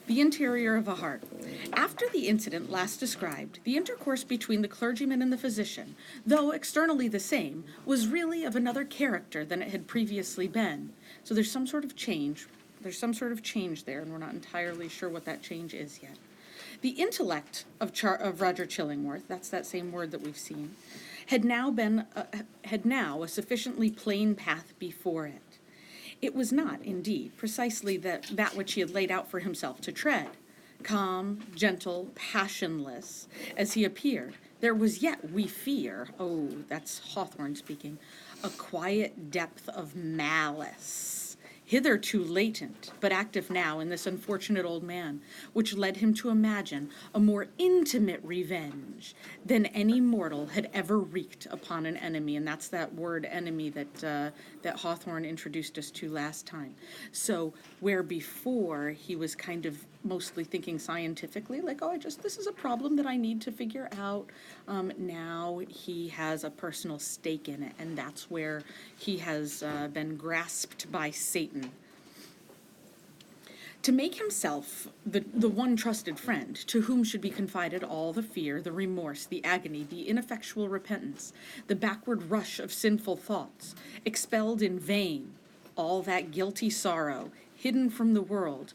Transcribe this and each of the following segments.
The interior of a heart. After the incident last described, the intercourse between the clergyman and the physician, though externally the same, was really of another character than it had previously been. So there's some sort of change. There's some sort of change there, and we're not entirely sure what that change is yet. The intellect of Roger Chillingworth, that's that same word that we've seen, had now a sufficiently plain path before it. It was not, indeed, precisely that which he had laid out for himself to tread. Calm, gentle, passionless, as he appeared, there was yet, we fear, oh, that's Hawthorne speaking, a quiet depth of malice, hitherto latent, but active now in this unfortunate old man, which led him to imagine a more intimate revenge than any mortal had ever wreaked upon an enemy. And that's that word enemy that Hawthorne introduced us to last time. So where before he was kind of mostly thinking scientifically, like, oh, this is a problem that I need to figure out. Now he has a personal stake in it, and that's where he has been grasped by Satan. To make himself the one trusted friend to whom should be confided all the fear, the remorse, the agony, the ineffectual repentance, the backward rush of sinful thoughts, expelled in vain, all that guilty sorrow, hidden from the world,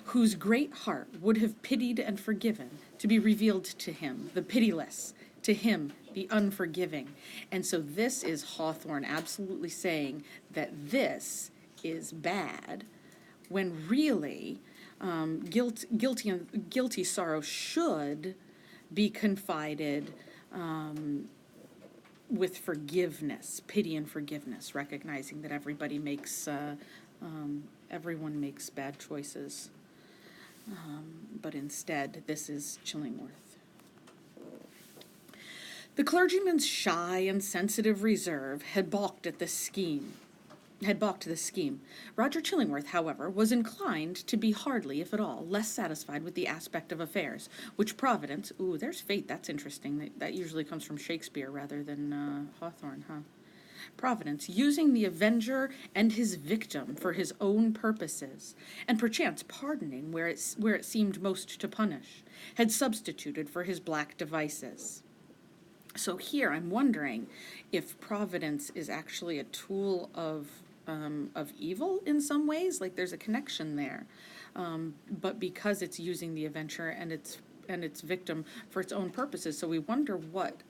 whose great heart would have pitied and forgiven, to be revealed to him, the pitiless, to him, the unforgiving. And so this is Hawthorne absolutely saying that this is bad, when really guilty sorrow should be confided with forgiveness, pity and forgiveness, recognizing that everyone makes bad choices. But instead, this is Chillingworth. The clergyman's shy and sensitive reserve had balked the scheme. Roger Chillingworth, however, was inclined to be hardly, if at all, less satisfied with the aspect of affairs, which Providence, there's fate, that's interesting, that usually comes from Shakespeare rather than Hawthorne, huh? Providence, using the avenger and his victim for his own purposes, and perchance pardoning where it seemed most to punish, had substituted for his black devices. So here I'm wondering if Providence is actually a tool of evil in some ways, like there's a connection there, but because it's using the avenger and its victim for its own purposes. So we wonder what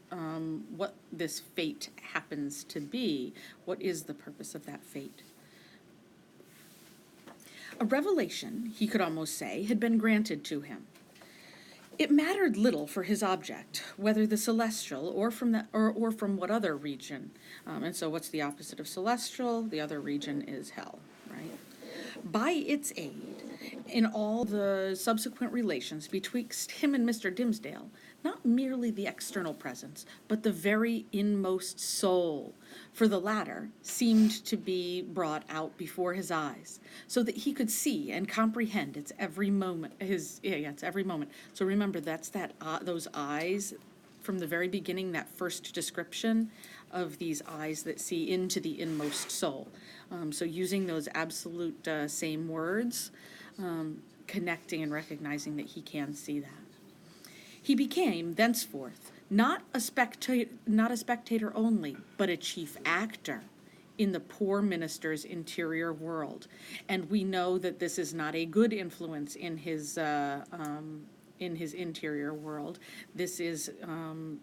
this fate happens to be. What is the purpose of that fate? A revelation, he could almost say, had been granted to him. It mattered little for his object, whether the celestial or from what other region. And so what's the opposite of celestial? The other region is hell, right? By its aid, in all the subsequent relations betwixt him and Mr. Dimmesdale, not merely the external presence, but the very inmost soul, for the latter seemed to be brought out before his eyes, so that he could see and comprehend its every moment. Its every moment. So remember, that's those eyes from the very beginning. That first description of these eyes that see into the inmost soul. So using those absolute same words, connecting and recognizing that he can see that. He became, thenceforth, not a spectator only, but a chief actor in the poor minister's interior world. And we know that this is not a good influence in his interior world. This is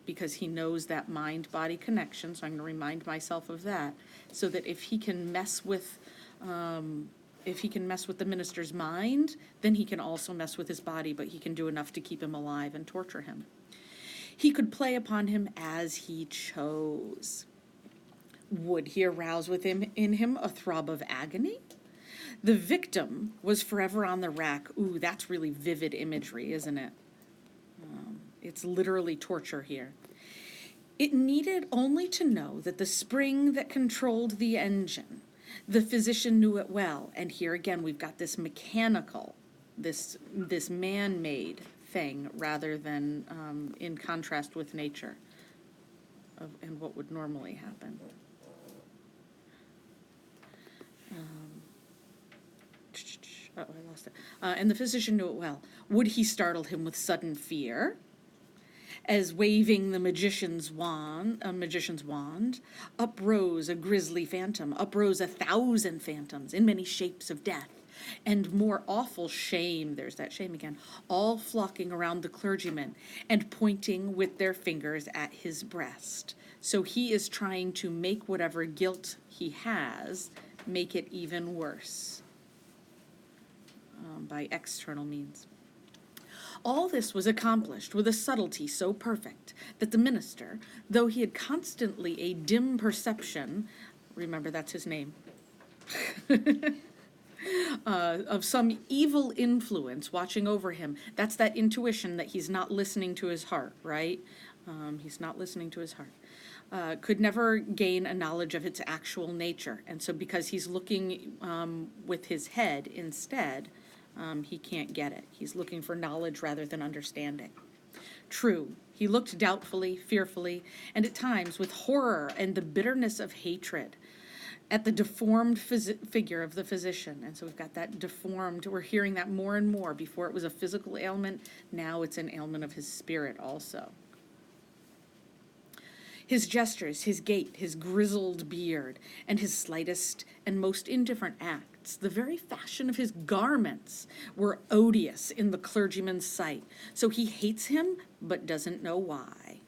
because he knows that mind-body connection, so I'm going to remind myself of that, so that if he can mess with the minister's mind, then he can also mess with his body, but he can do enough to keep him alive and torture him. He could play upon him as he chose. Would he arouse in him a throb of agony? The victim was forever on the rack. Ooh, that's really vivid imagery, isn't it? It's literally torture here. It needed only to know that the spring that controlled the engine, the physician knew it well. And here again, we've got this mechanical, this man-made thing, rather than in contrast with nature and what would normally happen. Oh, I lost it. And the physician knew it well. Would he startle him with sudden fear? As waving the magician's wand, uprose a grisly phantom, uprose 1,000 phantoms in many shapes of death, and more awful shame, there's that shame again, all flocking around the clergyman and pointing with their fingers at his breast. So he is trying to make whatever guilt he has, make it even worse by external means. All this was accomplished with a subtlety so perfect that the minister, though he had constantly a dim perception, remember that's his name, of some evil influence watching over him. That's that intuition that he's not listening to his heart, right? He's not listening to his heart. Could never gain a knowledge of its actual nature. And so because he's looking with his head instead, he can't get it. He's looking for knowledge rather than understanding. True, he looked doubtfully, fearfully, and at times with horror and the bitterness of hatred at the deformed figure of the physician. And so we've got that deformed, we're hearing that more and more. Before it was a physical ailment, now it's an ailment of his spirit also. His gestures, his gait, his grizzled beard, and his slightest and most indifferent acts, the very fashion of his garments, were odious in the clergyman's sight. So he hates him, but doesn't know why.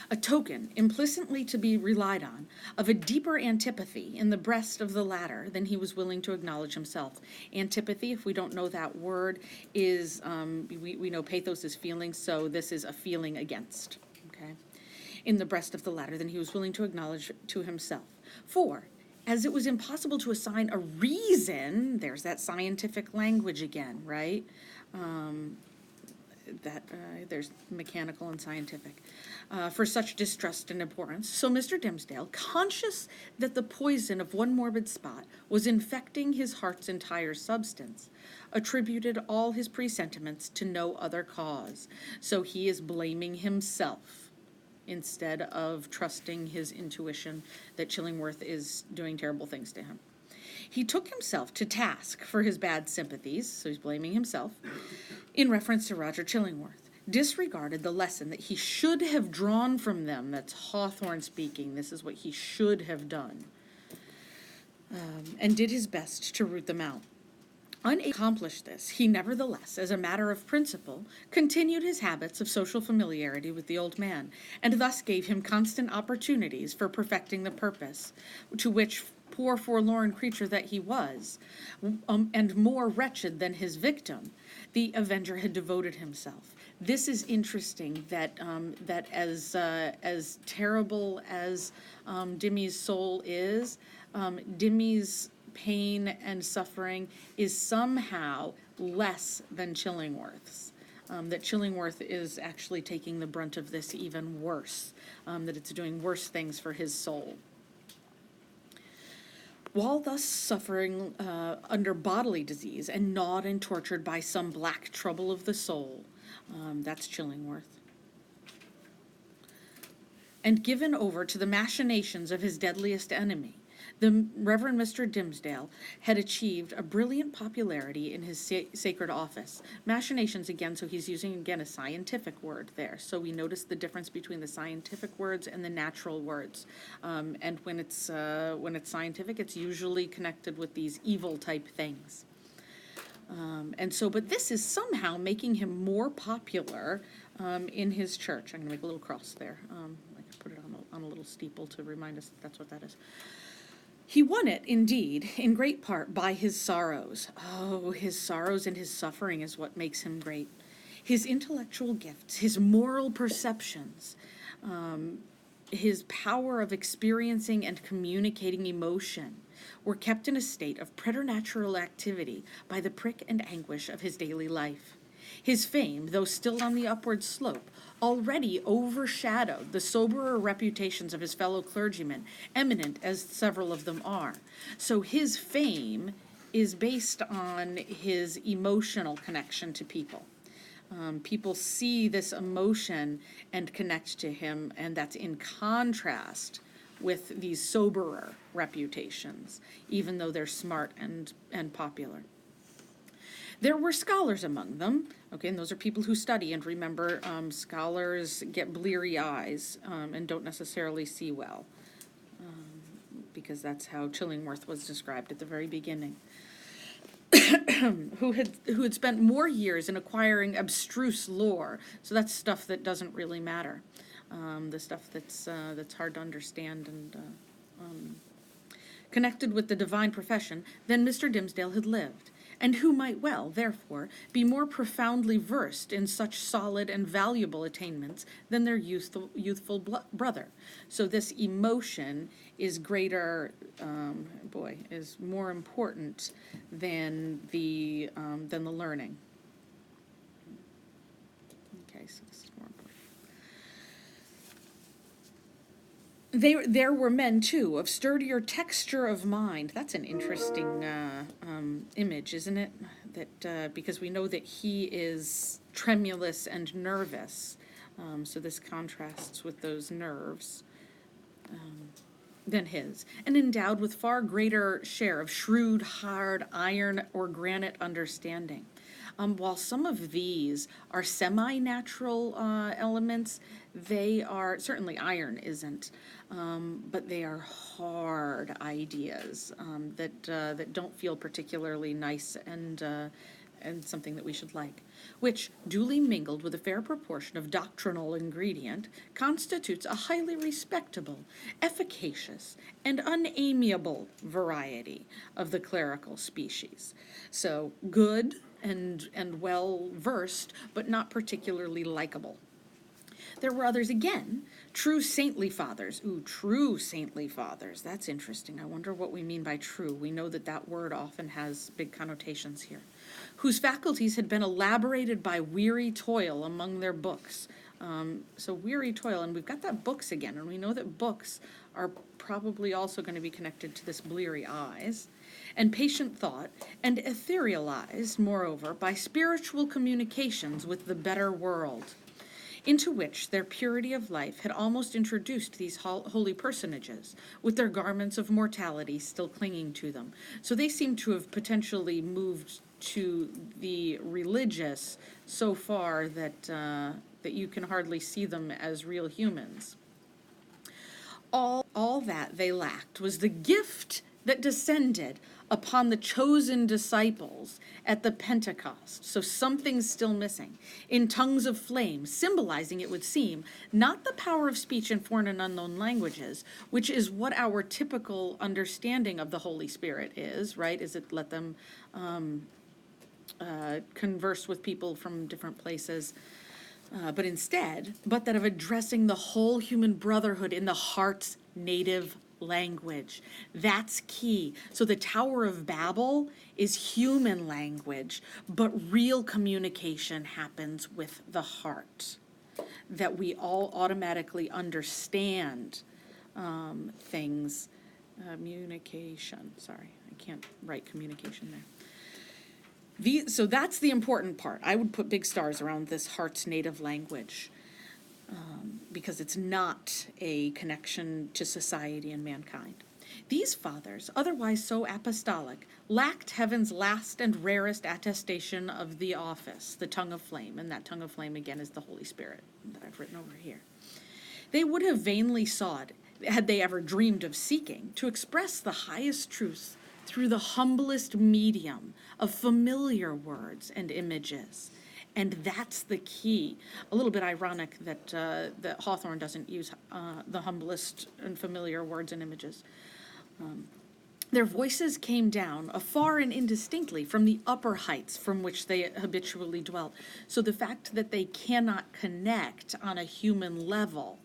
A token, implicitly to be relied on, of a deeper antipathy in the breast of the latter than he was willing to acknowledge himself. Antipathy, if we don't know that word, is, we know pathos is feeling, so this is a feeling against, okay? In the breast of the latter than he was willing to acknowledge to himself. For, as it was impossible to assign a reason, there's that scientific language again, right? There's mechanical and scientific, for such distrust and abhorrence. So Mr. Dimmesdale, conscious that the poison of one morbid spot was infecting his heart's entire substance, attributed all his presentiments to no other cause. So he is blaming himself instead of trusting his intuition that Chillingworth is doing terrible things to him. He took himself to task for his bad sympathies, so he's blaming himself, in reference to Roger Chillingworth, disregarded the lesson that he should have drawn from them. That's Hawthorne speaking. This is what he should have done, and did his best to root them out. Unable to accomplish this, he nevertheless, as a matter of principle, continued his habits of social familiarity with the old man, and thus gave him constant opportunities for perfecting the purpose, to which, poor forlorn creature that he was, and more wretched than his victim, the avenger had devoted himself. This is interesting that that as terrible as Dimmy's soul is, Dimmy's pain and suffering is somehow less than Chillingworth's. That Chillingworth is actually taking the brunt of this even worse, that it's doing worse things for his soul. While thus suffering under bodily disease and gnawed and tortured by some black trouble of the soul, that's Chillingworth, and given over to the machinations of his deadliest enemy, the Reverend Mr. Dimmesdale had achieved a brilliant popularity in his sacred office. Machinations, again, so he's using, again, a scientific word there. So we notice the difference between the scientific words and the natural words. And when it's scientific, it's usually connected with these evil-type things. And so, but this is somehow making him more popular in his church. I'm going to make a little cross there. I could put it on a little steeple to remind us that that's what that is. He won it, indeed, in great part by his sorrows. Oh, his sorrows and his suffering is what makes him great. His intellectual gifts, his moral perceptions, his power of experiencing and communicating emotion were kept in a state of preternatural activity by the prick and anguish of his daily life. His fame, though still on the upward slope, already overshadowed the soberer reputations of his fellow clergymen, eminent as several of them are. So his fame is based on his emotional connection to people. People see this emotion and connect to him, and that's in contrast with these soberer reputations, even though they're smart and popular. There were scholars among them, okay, and those are people who study, and remember, scholars get bleary eyes and don't necessarily see well, because that's how Chillingworth was described at the very beginning. who had spent more years in acquiring abstruse lore, so that's stuff that doesn't really matter, the stuff that's hard to understand and connected with the divine profession than Mr. Dimmesdale had lived, and who might well, therefore, be more profoundly versed in such solid and valuable attainments than their youthful brother. So this emotion is greater, is more important than the learning. Okay, so this is more important. There were men, too, of sturdier texture of mind. That's an interesting image, isn't it? That because we know that he is tremulous and nervous, so this contrasts with those nerves than his, and endowed with far greater share of shrewd, hard, iron, or granite understanding. While some of these are semi-natural elements, they are, certainly iron isn't, but they are hard ideas that don't feel particularly nice and something that we should like, which, duly mingled with a fair proportion of doctrinal ingredient, constitutes a highly respectable, efficacious, and unamiable variety of the clerical species. So good and well versed, but not particularly likable. There were others again, true saintly fathers. Ooh, true saintly fathers. That's interesting. I wonder what we mean by true. We know that that word often has big connotations here. Whose faculties had been elaborated by weary toil among their books. So weary toil, and we've got that books again, and we know that books are probably also going to be connected to this bleary eyes. And patient thought, and etherealized, moreover, by spiritual communications with the better world, into which their purity of life had almost introduced these holy personages, with their garments of mortality still clinging to them. So they seem to have potentially moved to the religious so far that that you can hardly see them as real humans. All that they lacked was the gift that descended upon the chosen disciples at the Pentecost. So something's still missing. In tongues of flame, symbolizing, it would seem, not the power of speech in foreign and unknown languages, which is what our typical understanding of the Holy Spirit is, right? Is it let them converse with people from different places, but that of addressing the whole human brotherhood in the heart's native language. That's key. So the Tower of Babel is human language, but real communication happens with the heart, that we all automatically understand things. Communication, sorry, I can't write communication there. So that's the important part. I would put big stars around this heart's native language. Because it's not a connection to society and mankind. These fathers, otherwise so apostolic, lacked heaven's last and rarest attestation of the office, the tongue of flame, and that tongue of flame again is the Holy Spirit that I've written over here. They would have vainly sought, had they ever dreamed of seeking, to express the highest truth through the humblest medium of familiar words and images. And that's the key. A little bit ironic that Hawthorne doesn't use the humblest and familiar words and images. Their voices came down afar and indistinctly from the upper heights from which they habitually dwelt. So the fact that they cannot connect on a human level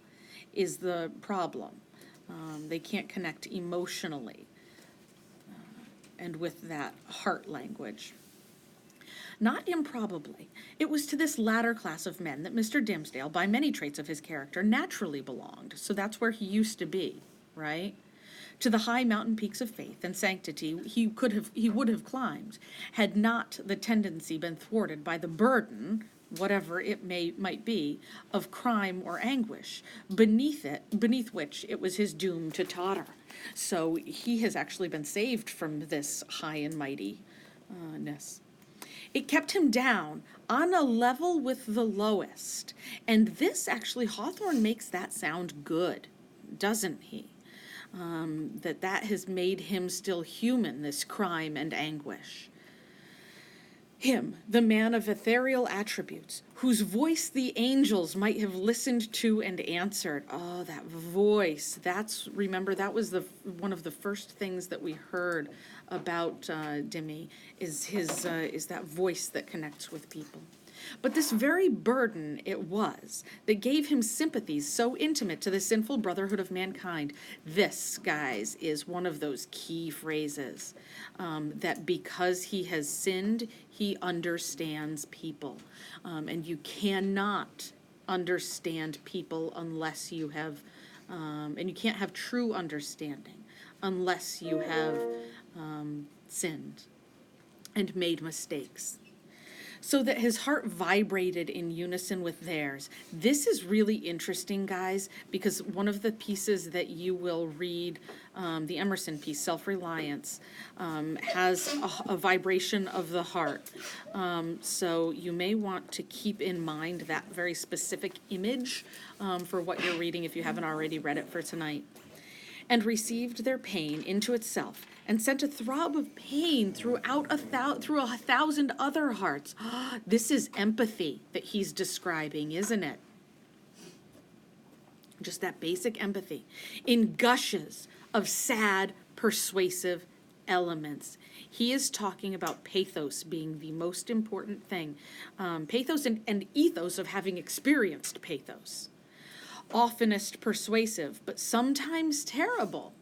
is the problem. They can't connect emotionally and with that heart language. Not improbably, it was to this latter class of men that Mr. Dimmesdale, by many traits of his character, naturally belonged. So that's where he used to be, right? To the high mountain peaks of faith and sanctity he would have climbed, had not the tendency been thwarted by the burden, whatever it might be, of crime or anguish, beneath which it was his doom to totter. So he has actually been saved from this high and mightiness. It kept him down on a level with the lowest. And this actually, Hawthorne makes that sound good, doesn't he? That has made him still human, this crime and anguish. Him, the man of ethereal attributes, whose voice the angels might have listened to and answered. Oh, that voice. Remember, that was one of the first things that we heard about Dimmy, is that voice that connects with people. But this very burden it was that gave him sympathies so intimate to the sinful brotherhood of mankind. This, guys, is one of those key phrases, that because he has sinned, he understands people. And you cannot understand people unless you have, and you can't have true understanding unless you have sinned and made mistakes. So that his heart vibrated in unison with theirs. This is really interesting, guys, because one of the pieces that you will read, the Emerson piece, Self-Reliance, has a vibration of the heart. So you may want to keep in mind that very specific image for what you're reading if you haven't already read it for tonight. And received their pain into itself, and sent a throb of pain through a thousand other hearts. This is empathy that he's describing, isn't it? Just that basic empathy. In gushes of sad, persuasive elements. He is talking about pathos being the most important thing. Pathos and ethos of having experienced pathos. Oftenest persuasive, but sometimes terrible.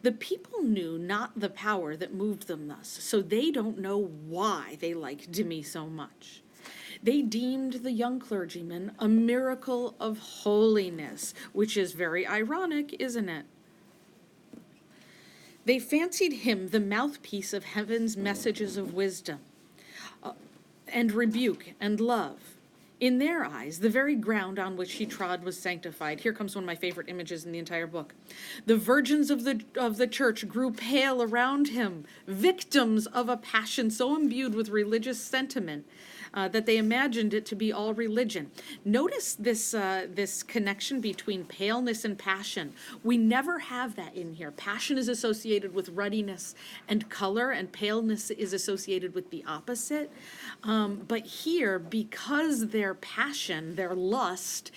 The people knew not the power that moved them thus, so they don't know why they like Dimmy so much. They deemed the young clergyman a miracle of holiness, which is very ironic, isn't it? They fancied him the mouthpiece of heaven's messages of wisdom, and rebuke and love. In their eyes, the very ground on which he trod was sanctified. Here comes one of my favorite images in the entire book. The virgins of the church grew pale around him, victims of a passion so imbued with religious sentiment that they imagined it to be all religion. Notice this connection between paleness and passion. We never have that in here. Passion is associated with ruddiness and color, and paleness is associated with the opposite. But here, because their passion, their lust,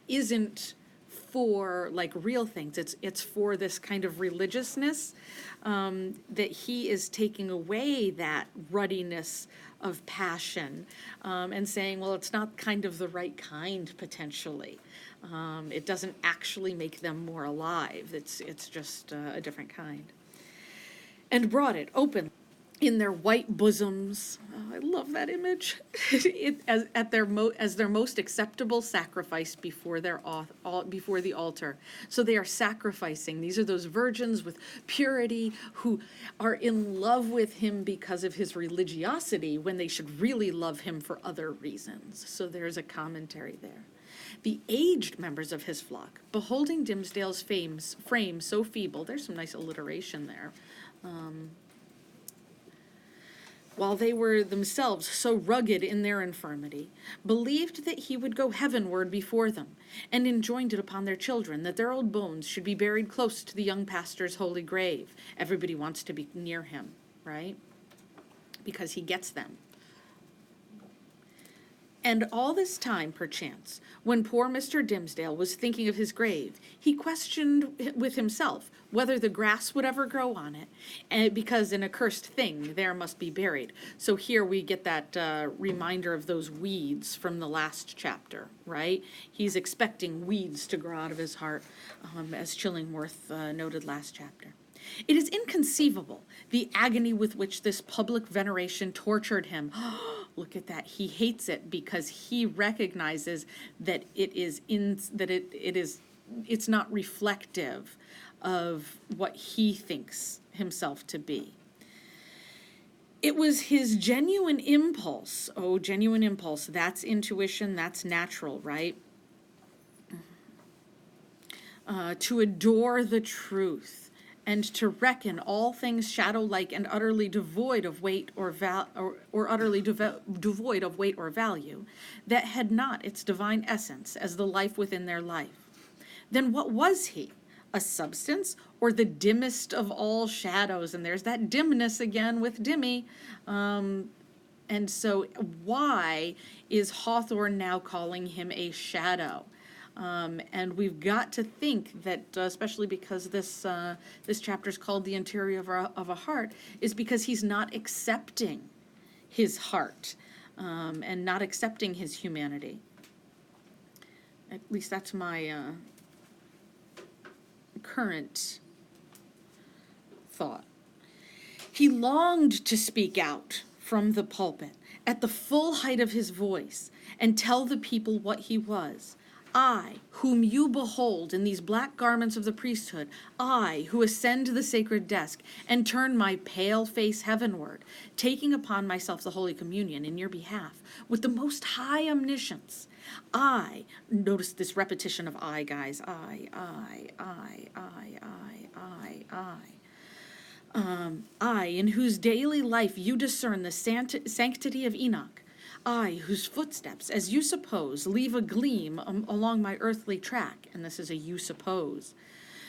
isn't for like real things, it's for this kind of religiousness, that he is taking away that ruddiness of passion, and saying, well, it's not kind of the right kind potentially. It doesn't actually make them more alive. It's just a different kind. And brought it open in their white bosoms. Oh, I love that image. As their most acceptable sacrifice before before the altar. So they are sacrificing. These are those virgins with purity who are in love with him because of his religiosity, when they should really love him for other reasons. So there's a commentary there. The aged members of his flock, beholding Dimmesdale's frame so feeble, there's some nice alliteration there, while they were themselves so rugged in their infirmity, believed that he would go heavenward before them, and enjoined it upon their children that their old bones should be buried close to the young pastor's holy grave. Everybody wants to be near him, right? Because he gets them. And all this time, perchance, when poor Mr. Dimmesdale was thinking of his grave, he questioned with himself whether the grass would ever grow on it, and because an accursed thing there must be buried. So here we get that reminder of those weeds from the last chapter, right? He's expecting weeds to grow out of his heart, as Chillingworth noted last chapter. It is inconceivable, the agony with which this public veneration tortured him. Look at that. He hates it because he recognizes that it's not reflective of what he thinks himself to be. It was his genuine impulse. Oh, genuine impulse. That's intuition. That's natural, right? To adore the truth and to reckon all things shadow-like and utterly devoid of weight or utterly devoid of weight or value, that had not its divine essence as the life within their life. Then what was he? A substance, or the dimmest of all shadows? And there's that dimness again with Dimmy. And so why is Hawthorne now calling him a shadow? And we've got to think that, especially because this chapter is called The Interior of a Heart, is because he's not accepting his heart and not accepting his humanity. At least that's my current thought. He longed to speak out from the pulpit at the full height of his voice and tell the people what he was. I, whom you behold in these black garments of the priesthood, I, who ascend to the sacred desk and turn my pale face heavenward, taking upon myself the Holy Communion in your behalf, with the most high omniscience. I, notice this repetition of I, guys, I, in whose daily life you discern the sanctity of Enoch, I, whose footsteps, as you suppose, leave a gleam along my earthly track, and this is a you suppose,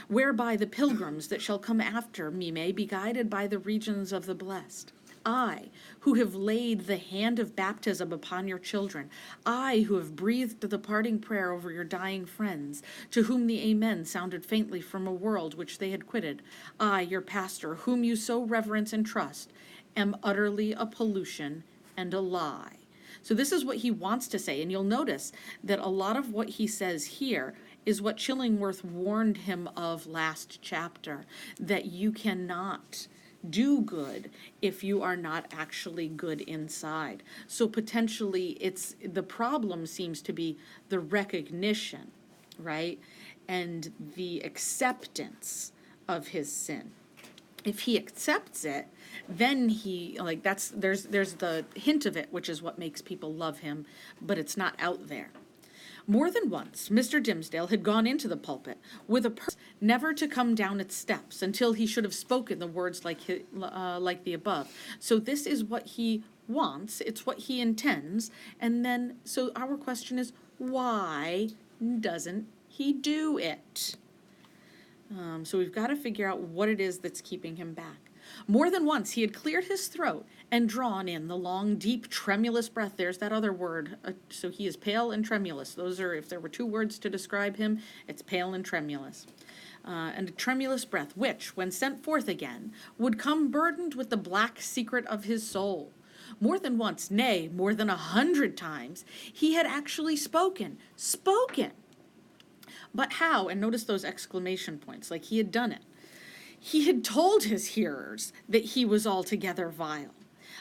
whereby the pilgrims that shall come after me may be guided by the regions of the blessed. I, who have laid the hand of baptism upon your children, I, who have breathed the parting prayer over your dying friends, to whom the amen sounded faintly from a world which they had quitted, I, your pastor, whom you so reverence and trust, am utterly a pollution and a lie. So this is what he wants to say, and you'll notice that a lot of what he says here is what Chillingworth warned him of last chapter, that you cannot do good if you are not actually good inside. So potentially the problem seems to be the recognition, right? And the acceptance of his sin. If he accepts it, then there's the hint of it, which is what makes people love him, but it's not out there. More than once, Mr. Dimmesdale had gone into the pulpit with a purpose never to come down its steps until he should have spoken the words like the above. So this is what he wants, it's what he intends, and then, so our question is, why doesn't he do it? So we've got to figure out what it is that's keeping him back. More than once, he had cleared his throat and drawn in the long, deep, tremulous breath. There's that other word. So he is pale and tremulous. Those are, if there were two words to describe him, it's pale and tremulous. And a tremulous breath, which, when sent forth again, would come burdened with the black secret of his soul. More than once, nay, more than 100 times, he had actually spoken. But how? And notice those exclamation points, like he had done it. He had told his hearers that he was altogether vile,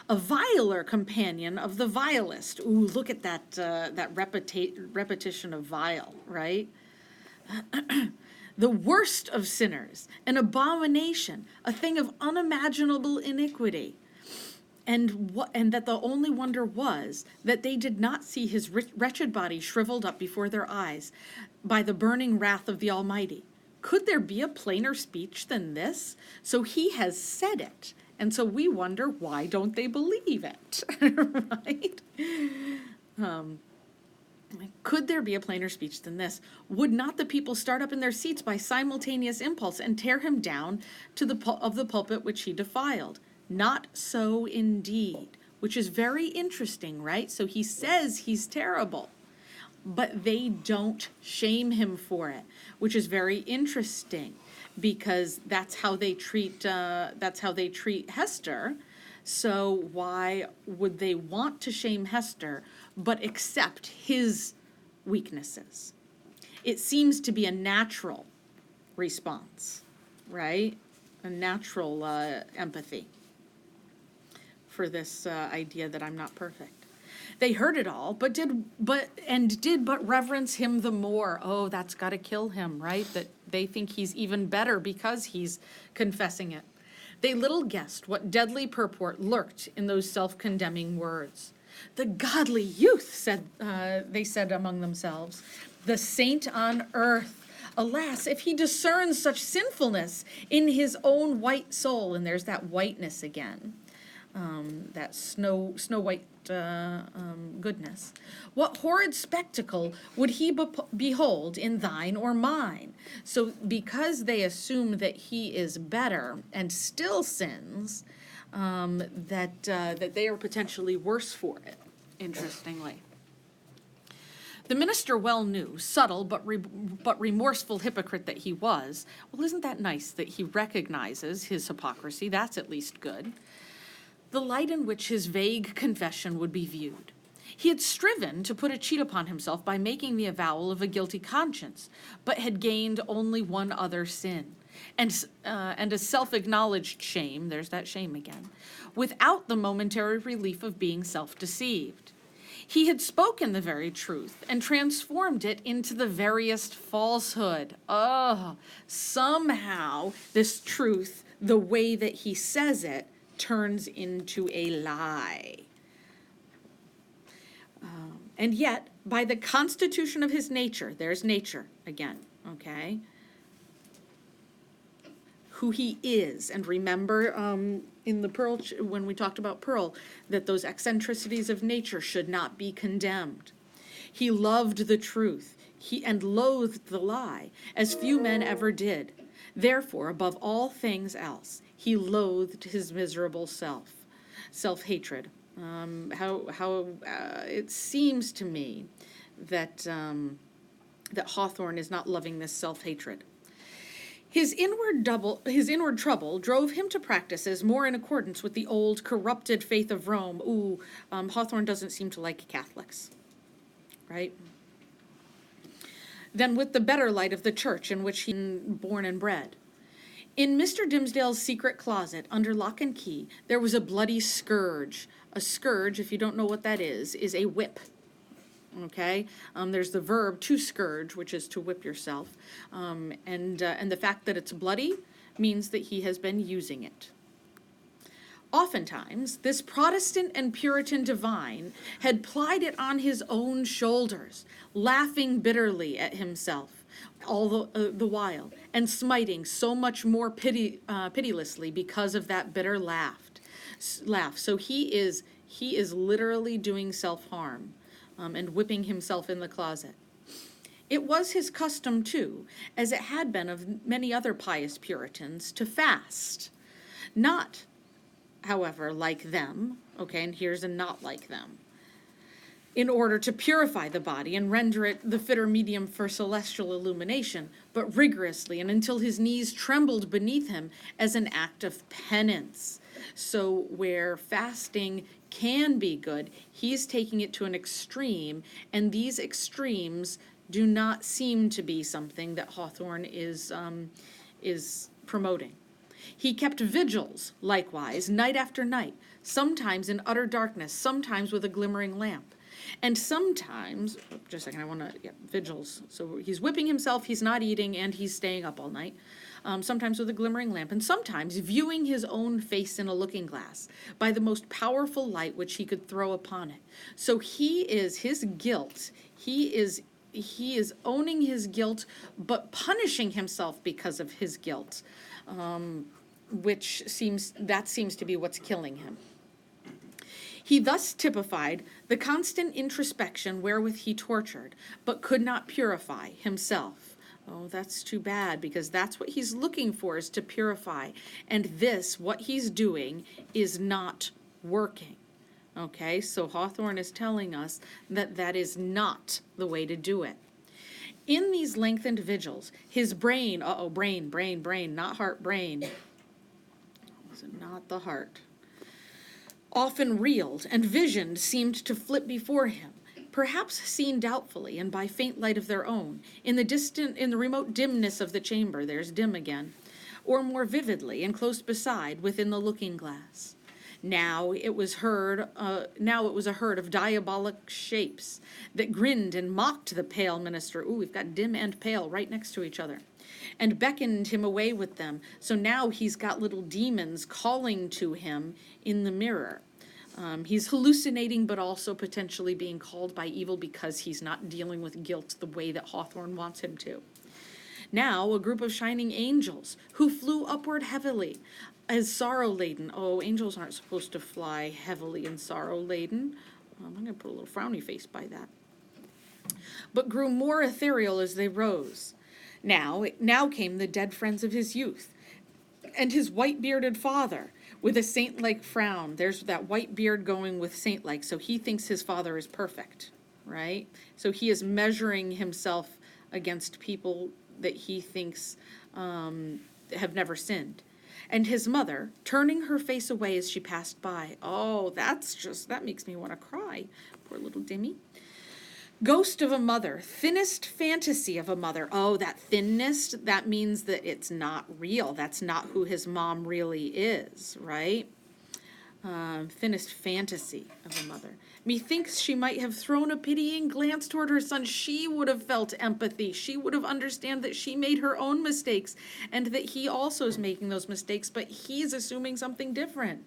a viler companion of the vilest. Ooh, look at that repetition of vile, right? The worst of sinners, an abomination, a thing of unimaginable iniquity. And that the only wonder was that they did not see his wretched body shriveled up before their eyes by the burning wrath of the Almighty. Could there be a plainer speech than this? So he has said it, and so we wonder, why don't they believe it, right? Could there be a plainer speech than this? Would not the people start up in their seats by simultaneous impulse and tear him down to the pulpit which he defiled? Not so indeed, which is very interesting, right? So he says he's terrible, but they don't shame him for it, which is very interesting because that's how they treat Hester. So why would they want to shame Hester but accept his weaknesses? It seems to be a natural response, right? A natural empathy for this idea that I'm not perfect. They heard it all, but did but reverence him the more. Oh, that's got to kill him, right? That they think he's even better because he's confessing it. They little guessed what deadly purport lurked in those self-condemning words. The godly youth, they said among themselves, the saint on earth. Alas, if he discerns such sinfulness in his own white soul, and there's that whiteness again, that snow white goodness. What horrid spectacle would he behold in thine or mine? So because they assume that he is better and still sins, that they are potentially worse for it, interestingly. The minister well knew, subtle but remorseful hypocrite that he was, well, isn't that nice that he recognizes his hypocrisy? That's at least good. The light in which his vague confession would be viewed. He had striven to put a cheat upon himself by making the avowal of a guilty conscience, but had gained only one other sin, and a self-acknowledged shame, there's that shame again, without the momentary relief of being self-deceived. He had spoken the very truth and transformed it into the veriest falsehood. Oh, somehow this truth, the way that he says it, turns into a lie. And yet, by the constitution of his nature, there's nature again, okay? Who he is. And remember in the Pearl, when we talked about Pearl, that those eccentricities of nature should not be condemned. He loved the truth and loathed the lie, as few men ever did. Therefore, above all things else, he loathed his miserable self-hatred. It seems to me that Hawthorne is not loving this self-hatred. His inward trouble drove him to practices more in accordance with the old corrupted faith of Rome. Hawthorne doesn't seem to like Catholics, right? Than with the better light of the church in which he was born and bred. In Mr. Dimmesdale's secret closet, under lock and key, there was a bloody scourge. A scourge, if you don't know what that is a whip. Okay, there's the verb to scourge, which is to whip yourself, and the fact that it's bloody means that he has been using it. Oftentimes, this Protestant and Puritan divine had plied it on his own shoulders, laughing bitterly at himself all the while, and smiting so much more pitilessly because of that bitter laugh. So he is literally doing self-harm. And whipping himself in the closet. It was his custom, too, as it had been of many other pious Puritans, to fast. Not, however, like them, okay, and here's a not like them, in order to purify the body and render it the fitter medium for celestial illumination, but rigorously and until his knees trembled beneath him as an act of penance. So where fasting can be good, he's taking it to an extreme, and these extremes do not seem to be something that Hawthorne is promoting. He kept vigils, likewise, night after night, sometimes in utter darkness, sometimes with a glimmering lamp. And sometimes, just a second, vigils. So he's whipping himself, he's not eating, and he's staying up all night. Sometimes with a glimmering lamp, and sometimes viewing his own face in a looking glass by the most powerful light which he could throw upon it. So his guilt, he is owning his guilt, but punishing himself because of his guilt, which seems to be what's killing him. He thus typified the constant introspection wherewith he tortured, but could not purify himself. Oh, that's too bad, because that's what he's looking for, is to purify. And this, what he's doing, is not working. Okay, so Hawthorne is telling us that that is not the way to do it. In these lengthened vigils, his brain, brain, not heart, brain. Was it not the heart? Often reeled, and vision seemed to flit before him, perhaps seen doubtfully and by faint light of their own, in the remote dimness of the chamber, there's dim again, or more vividly and close beside, within the looking-glass. Now it was a herd of diabolic shapes that grinned and mocked the pale minister. Ooh, we've got dim and pale right next to each other. and beckoned him away with them. So now he's got little demons calling to him in the mirror. He's hallucinating, but also potentially being called by evil because he's not dealing with guilt the way that Hawthorne wants him to. Now, a group of shining angels who flew upward heavily as sorrow-laden. Oh, angels aren't supposed to fly heavily and sorrow-laden. I'm going to put a little frowny face by that. But grew more ethereal as they rose. Now came the dead friends of his youth, and his white-bearded father, with a saint-like frown. There's that white beard going with saint-like, so he thinks his father is perfect, right? So he is measuring himself against people that he thinks have never sinned. And his mother, turning her face away as she passed by. Oh, that makes me want to cry. Poor little Dimmy. Ghost of a mother, thinnest fantasy of a mother. Oh, that thinness, that means that it's not real. That's not who his mom really is, right? Thinnest fantasy of a mother. Methinks she might have thrown a pitying glance toward her son. She would have felt empathy. She would have understood that she made her own mistakes and that he also is making those mistakes, but he's assuming something different.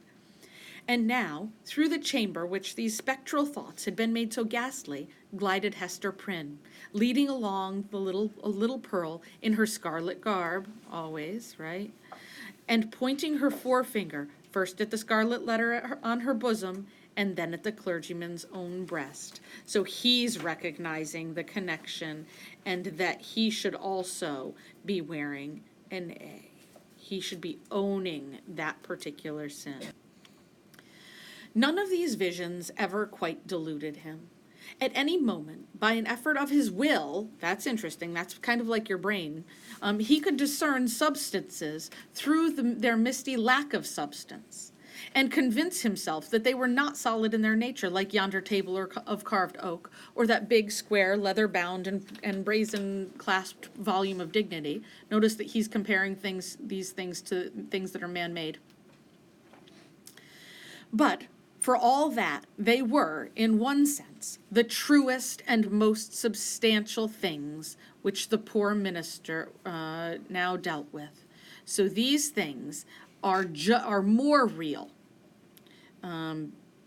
And now, through the chamber which these spectral thoughts had been made so ghastly, glided Hester Prynne, leading along a little Pearl in her scarlet garb, always, right? And pointing her forefinger, first at the scarlet letter on her bosom, and then at the clergyman's own breast. So he's recognizing the connection and that he should also be wearing an A. He should be owning that particular sin. None of these visions ever quite deluded him. At any moment, by an effort of his will, that's interesting, that's kind of like your brain, he could discern substances through their misty lack of substance, and convince himself that they were not solid in their nature, like yonder table of carved oak, or that big, square, leather-bound and brazen-clasped volume of dignity. Notice that he's comparing these things to things that are man-made. But for all that, they were, in one sense, the truest and most substantial things which the poor minister now dealt with. So these things are more real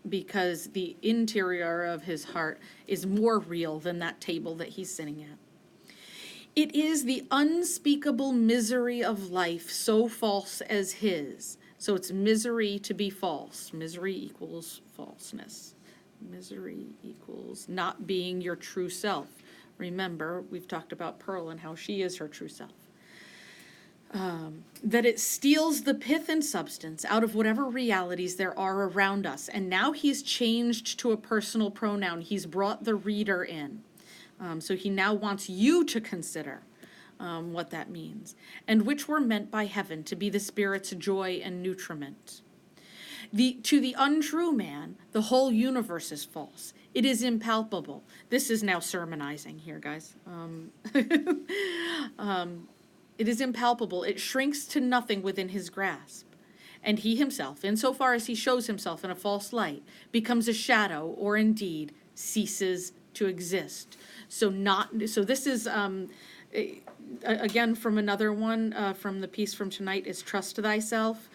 because the interior of his heart is more real than that table that he's sitting at. It is the unspeakable misery of life so false as his. So it's misery to be false. Misery equals falseness. Misery equals not being your true self. Remember, we've talked about Pearl and how she is her true self. That it steals the pith and substance out of whatever realities there are around us. And now he's changed to a personal pronoun. He's brought the reader in. So he now wants you to consider what that means, and which were meant by heaven to be the Spirit's joy and nutriment. To the untrue man, the whole universe is false. It is impalpable. This is now sermonizing here, guys. It is impalpable. It shrinks to nothing within his grasp. And he himself, insofar as he shows himself in a false light, becomes a shadow, or indeed ceases to exist. So this is... again, from another one, from the piece from tonight, is Trust Thyself,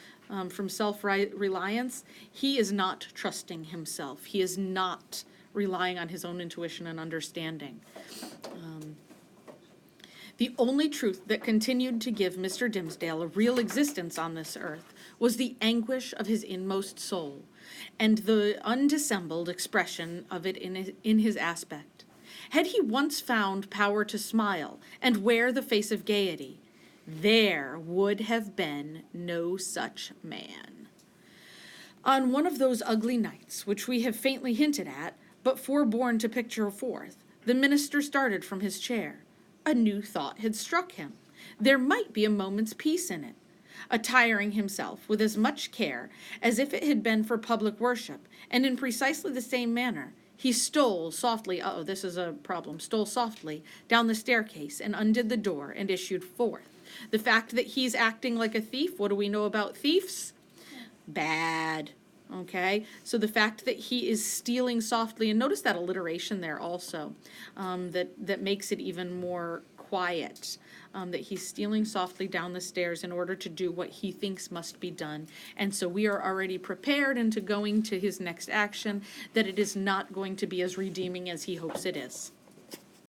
from Self-Reliance. He is not trusting himself. He is not relying on his own intuition and understanding. The only truth that continued to give Mr. Dimmesdale a real existence on this earth was the anguish of his inmost soul, and the undissembled expression of it in his aspect. Had he once found power to smile and wear the face of gaiety, there would have been no such man. On one of those ugly nights, which we have faintly hinted at, but forborne to picture forth, the minister started from his chair. A new thought had struck him. There might be a moment's peace in it. Attiring himself with as much care as if it had been for public worship, and in precisely the same manner, he stole softly, this is a problem, stole softly down the staircase and undid the door and issued forth. The fact that he's acting like a thief, what do we know about thieves? Bad. Okay, so the fact that he is stealing softly, and notice that alliteration there also, that makes it even more quiet. that he's stealing softly down the stairs in order to do what he thinks must be done. And so we are already prepared into going to his next action, that it is not going to be as redeeming as he hopes it is.